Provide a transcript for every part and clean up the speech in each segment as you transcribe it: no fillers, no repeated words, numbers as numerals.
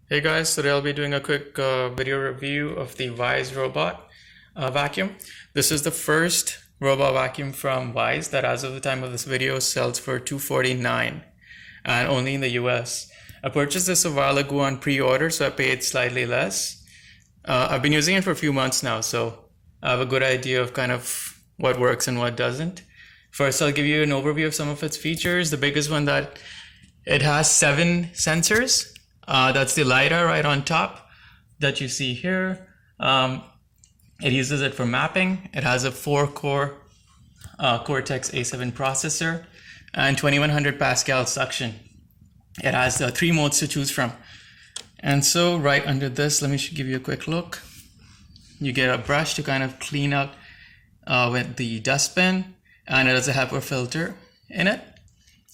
Hey guys, today I'll be doing a quick video review of the Wyze robot vacuum. This is the first robot vacuum from Wyze that as of the time of this video sells for $249 and only in the US. I purchased this a while ago on pre-order, so I paid slightly less. I've been using it for a few months now, so I have a good idea of kind of what works and what doesn't. First, I'll give you an overview of some of its features. The biggest one that it has 7 sensors. That's the LiDAR right on top that you see here. It uses it for mapping. It has a 4-core Cortex A7 processor and 2100 Pascal suction. It has 3 modes to choose from. And so right under this, let me give you a quick look. You get a brush to kind of clean out with the dustbin, and it has a HEPA filter in it.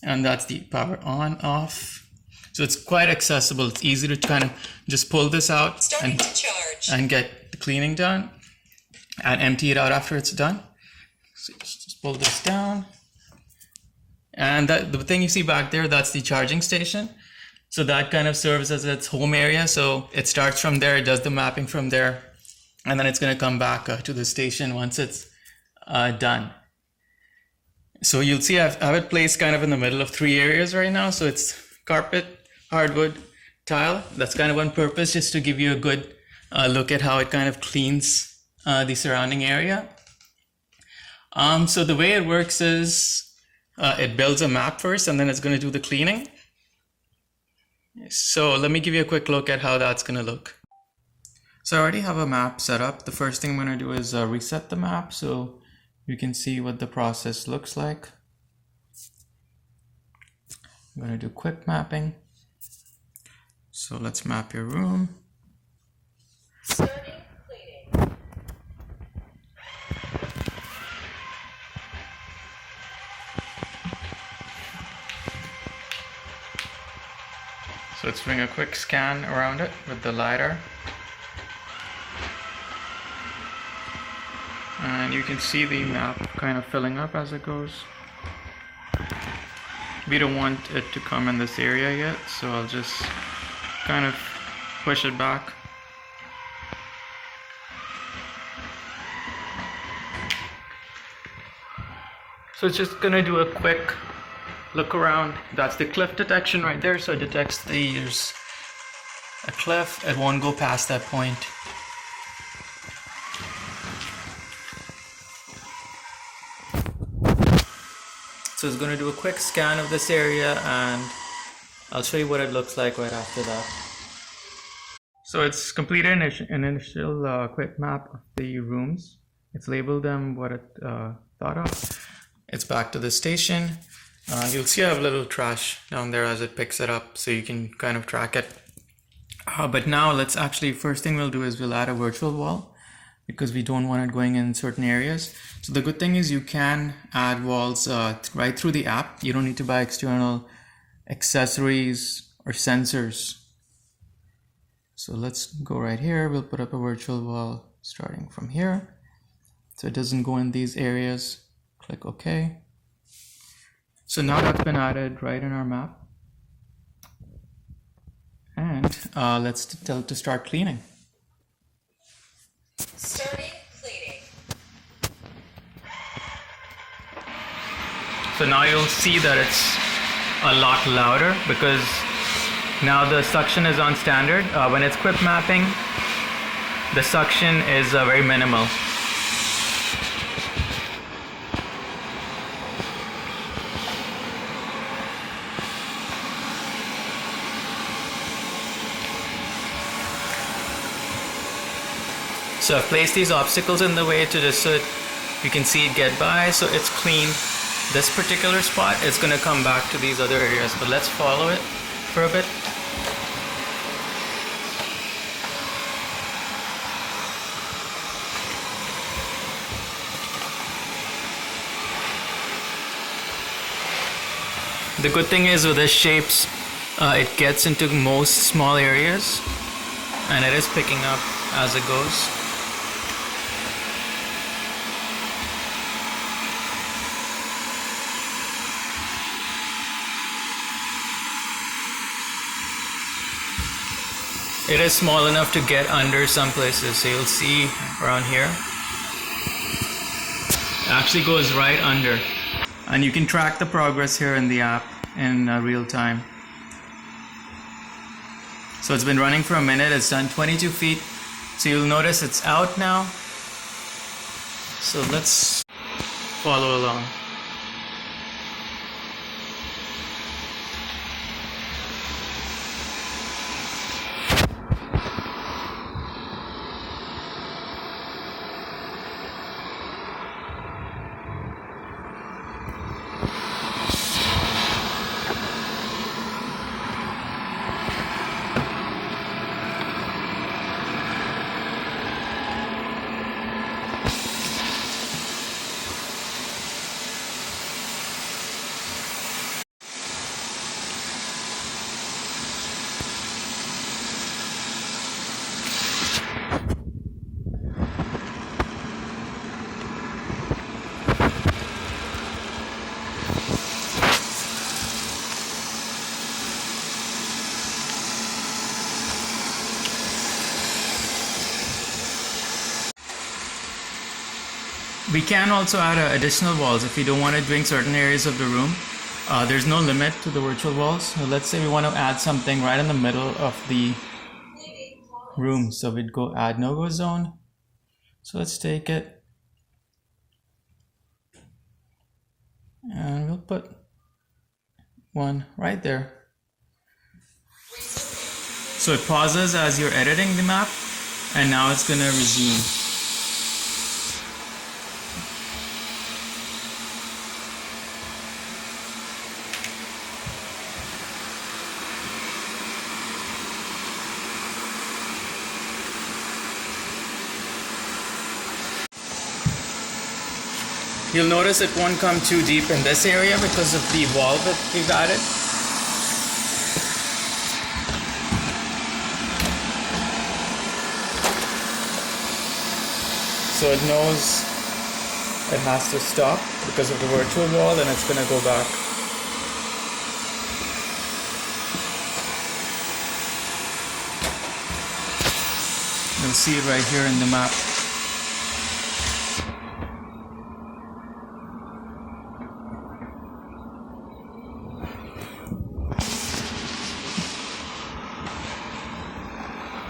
And that's the power on, off. So it's quite accessible. It's easy to kind of just pull this out and get the cleaning done and empty it out after it's done. So just pull this down. And the thing you see back there, that's the charging station. So that kind of serves as its home area. So it starts from there, it does the mapping from there, and then it's going to come back to the station once it's done. So you'll see I have it placed kind of in the middle of 3 areas right now. So it's carpet, hardwood, tile. That's kind of on purpose, just to give you a good look at how it kind of cleans the surrounding area. So the way it works is it builds a map first, and then it's going to do the cleaning. So let me give you a quick look at how that's going to look. So I already have a map set up. The first thing I'm going to do is reset the map so you can see what the process looks like. I'm going to do quick mapping. So let's map your room. Starting cleaning. So let's bring a quick scan around it with the LiDAR. And you can see the map kind of filling up as it goes. We don't want it to come in this area yet, so I'll just kind of push it back. So it's just gonna do a quick look around. That's the cliff detection right there, so it detects there's a cliff. It won't go past that point. So it's going to do a quick scan of this area, and I'll show you what it looks like right after that. So it's completed an initial quick map of the rooms. It's labeled them what it thought of. It's back to the station. You'll see I have a little trash down there as it picks it up, so you can kind of track it. But now let's actually, first thing we'll do is we'll add a virtual wall, because we don't want it going in certain areas. So the good thing is you can add walls right through the app. You don't need to buy external accessories or sensors. So let's go right here. We'll put up a virtual wall starting from here, so it doesn't go in these areas. Click OK. So now that's been added right in our map. And let's tell it to start cleaning. Starting cleaning. So now you'll see that it's a lot louder because now the suction is on standard. When it's quick mapping, the suction is very minimal. So I've placed these obstacles in the way to just so you can see it get by, so it's clean. This particular spot is going to come back to these other areas, but let's follow it for a bit. The good thing is with the shapes, it gets into most small areas, and it is picking up as it goes. It is small enough to get under some places, so you'll see around here. It actually goes right under. And you can track the progress here in the app in real time. So it's been running for a minute, it's done 22 feet. So you'll notice it's out now. So let's follow along. We can also add additional walls if you don't want to drink certain areas of the room. There's no limit to the virtual walls. So let's say we want to add something right in the middle of the room. So we'd go add no-go zone. So let's take it. And we'll put one right there. So it pauses as you're editing the map, and now it's going to resume. You'll notice it won't come too deep in this area because of the wall that we've added. So it knows it has to stop because of the virtual wall, and it's going to go back. You'll see it right here in the map.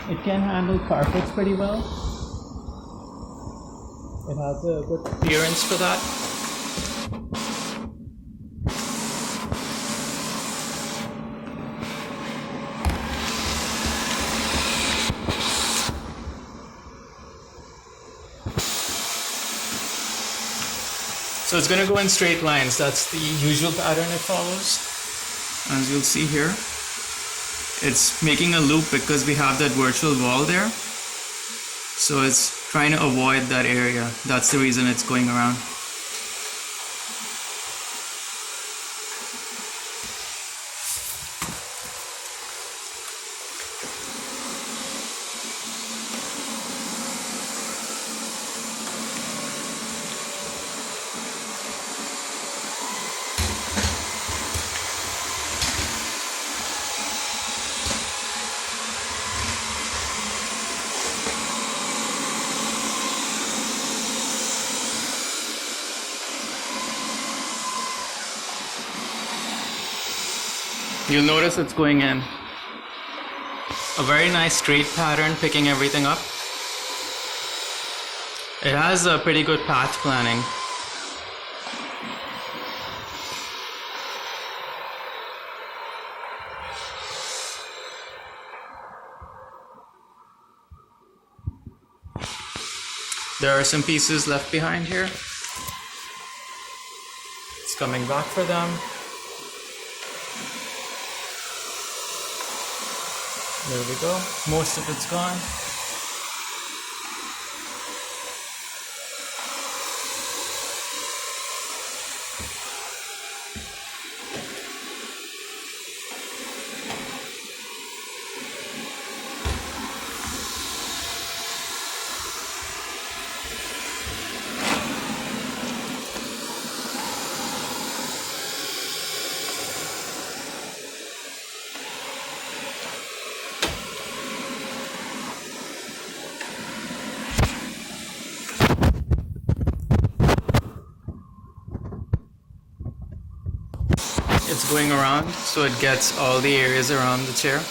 It can handle carpets pretty well. It has a good clearance for that. So it's going to go in straight lines. That's the usual pattern it follows. As you'll see here. It's making a loop because we have that virtual wall there. So it's trying to avoid that area. That's the reason it's going around. You'll notice it's going in a very nice straight pattern, picking everything up. It has a pretty good path planning. There are some pieces left behind here. It's coming back for them. There we go. Most of it's gone. going around so it gets all the areas around the chair.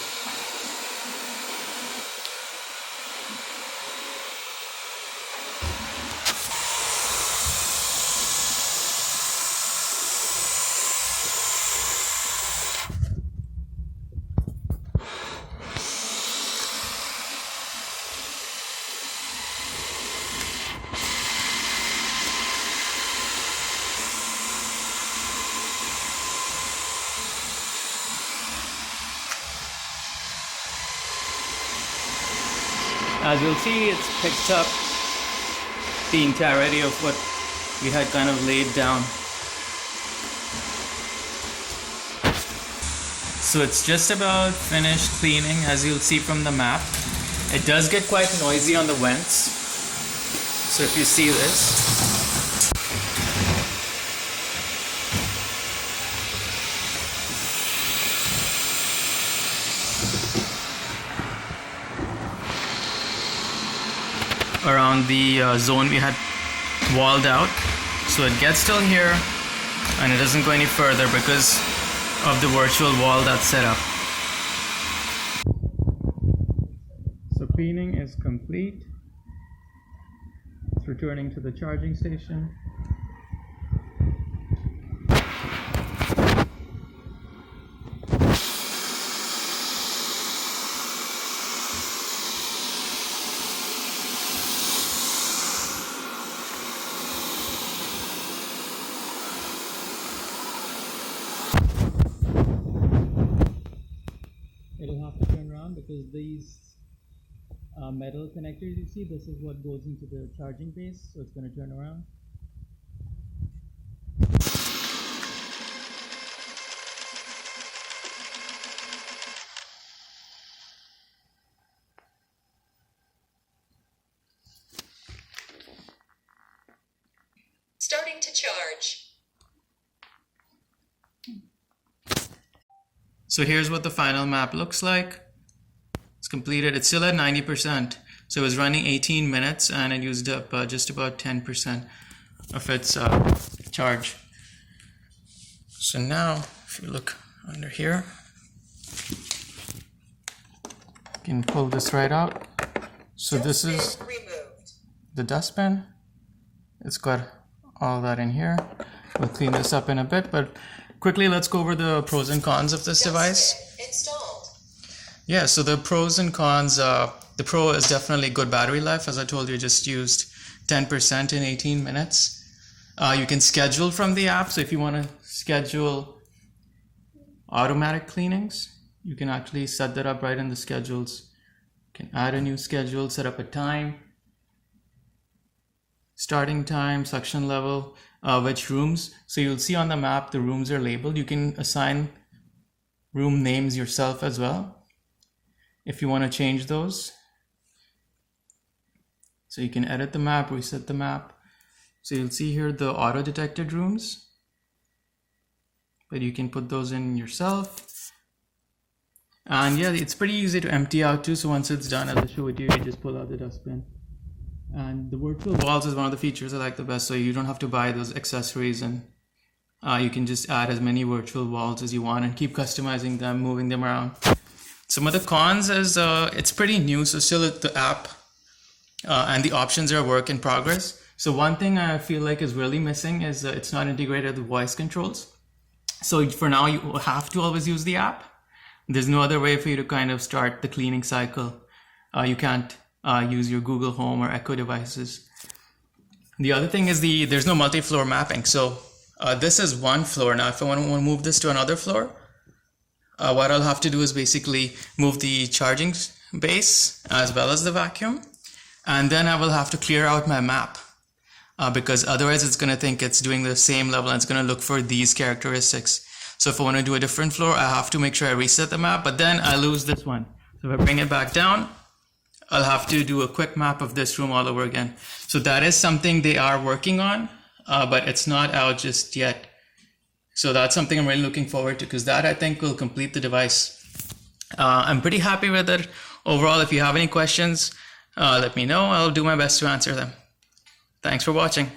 As you'll see, it's picked up the entirety of what we had kind of laid down. So it's just about finished cleaning, as you'll see from the map. It does get quite noisy on the vents. So if you see this, around the zone we had walled out, so it gets till here and it doesn't go any further because of the virtual wall that's set up. So cleaning is complete. It's returning to the charging station. It'll have to turn around because these metal connectors you see, this is what goes into the charging base, so it's going to turn around. Starting to charge. So here's what the final map looks like. It's completed. It's still at 90%. So it was running 18 minutes and it used up just about 10% of its charge. So now, if you look under here, you can pull this right out. So this is Removed. the dustbin. It's got all that in here. We'll clean this up in a bit, but quickly let's go over the pros and cons of this device. Installed. Yeah, so the pros and cons, the pro is definitely good battery life. As I told you, just used 10% in 18 minutes. You can schedule from the app, so if you want to schedule automatic cleanings, you can actually set that up right in the schedules. You can add a new schedule, set up a time, starting time, suction level, which rooms. So you'll see on the map the rooms are labeled. You can assign room names yourself as well if you want to change those. So you can edit the map, reset the map. So you'll see here the auto detected rooms, but you can put those in yourself. And yeah, it's pretty easy to empty out too. So once it's done, I'll show it to you. You just pull out the dustbin. And the virtual walls is one of the features I like the best. So you don't have to buy those accessories, and you can just add as many virtual walls as you want and keep customizing them, moving them around. Some of the cons is it's pretty new, so still the app and the options are a work in progress. So one thing I feel like is really missing is it's not integrated with voice controls. So for now, you have to always use the app. There's no other way for you to kind of start the cleaning cycle. You can't use your Google Home or Echo devices. The other thing is there's no multi-floor mapping. So this is one floor. Now, if I want to move this to another floor, what I'll have to do is basically move the charging base as well as the vacuum. And then I will have to clear out my map because otherwise it's going to think it's doing the same level and it's going to look for these characteristics. So if I want to do a different floor, I have to make sure I reset the map, but then I lose this one. So if I bring it back down, I'll have to do a quick map of this room all over again. So that is something they are working on, but it's not out just yet. So that's something I'm really looking forward to, because that I think will complete the device. I'm pretty happy with it. Overall, if you have any questions, let me know. I'll do my best to answer them. Thanks for watching.